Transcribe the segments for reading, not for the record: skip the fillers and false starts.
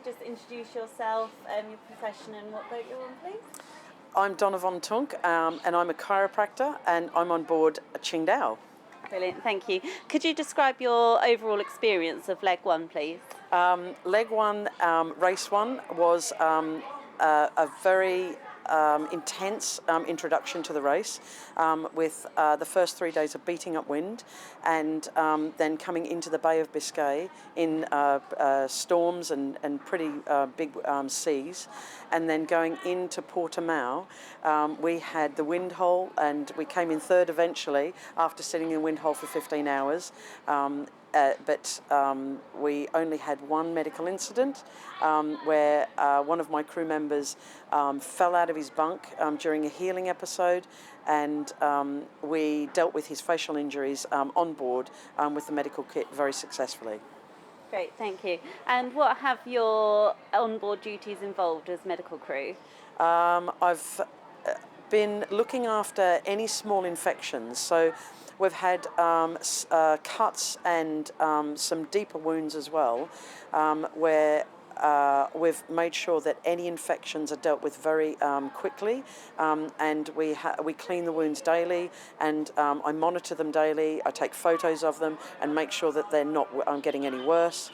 just introduce yourself, your profession and what boat you're on, please? I'm Donna Von Tunk, and I'm a chiropractor, and I'm on board Qingdao. Brilliant, thank you. Could you describe your overall experience of leg one, please? Leg one, race one, was a very intense introduction to the race, with the first 3 days of beating up wind, and then coming into the Bay of Biscay in storms and pretty big seas, and then going into Portimao. We had the wind hole, and we came in third eventually after sitting in wind hole for 15 hours. But we only had one medical incident where one of my crew members fell out of his bunk during a healing episode, and we dealt with his facial injuries on board with the medical kit very successfully. Great, thank you. And what have your onboard duties involved as medical crew? I've been looking after any small infections. So we've had cuts and some deeper wounds as well, where we've made sure that any infections are dealt with very quickly, and we clean the wounds daily, and I monitor them daily. I take photos of them and make sure that they're not getting any worse.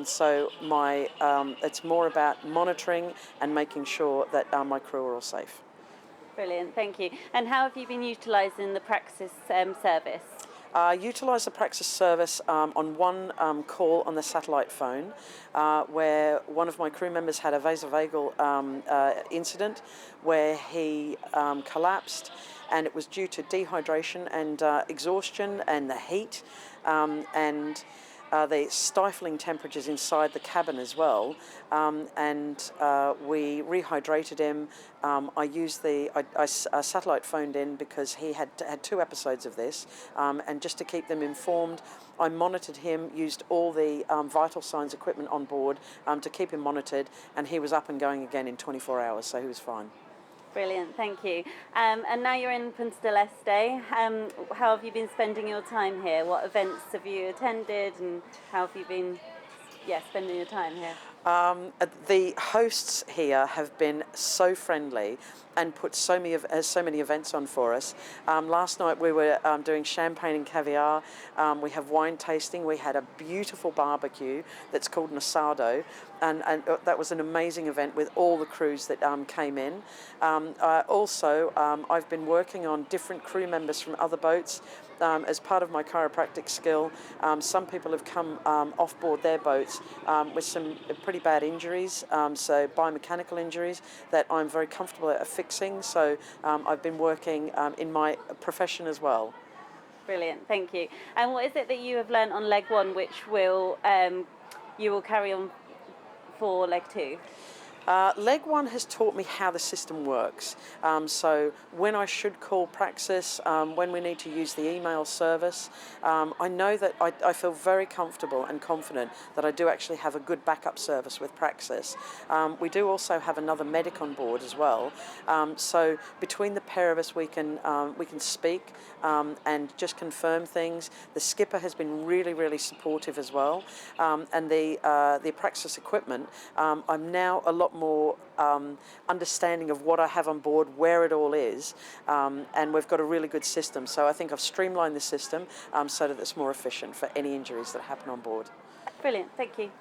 So it's more about monitoring and making sure that my crew are all safe. Brilliant, thank you. And how have you been utilising the PRAXES service? Utilise the PRAXES service on one call on the satellite phone, where one of my crew members had a vasovagal incident where he collapsed, and it was due to dehydration and exhaustion and the heat, and the stifling temperatures inside the cabin as well, and we rehydrated him. I satellite phoned in because he had 2 episodes of this, and just to keep them informed, I monitored him, used all the vital signs equipment on board to keep him monitored, and he was up and going again in 24 hours, so he was fine. Brilliant, thank you. And now you're in Punta del Este. How have you been spending your time here? What events have you attended, and how have you been spending your time here? The hosts here have been so friendly and put so many events on for us. Last night we were doing champagne and caviar. We have wine tasting. We had a beautiful barbecue that's called an asado, and that was an amazing event with all the crews that came in. Also, I've been working on different crew members from other boats. As part of my chiropractic skill, some people have come off board their boats with some pretty bad injuries, so biomechanical injuries that I'm very comfortable at fixing. So I've been working in my profession as well. Brilliant, thank you. And what is it that you have learned on leg one which will you will carry on for leg two? Leg one has taught me how the system works. So when I should call PRAXES, when we need to use the email service, I know that I feel very comfortable and confident that I do actually have a good backup service with PRAXES. We do also have another medic on board as well. So between the pair of us, we can speak and just confirm things. The skipper has been really supportive as well, and the PRAXES equipment. I'm now a lot more understanding of what I have on board, where it all is, and we've got a really good system. So I think I've streamlined the system so that it's more efficient for any injuries that happen on board. Brilliant, thank you.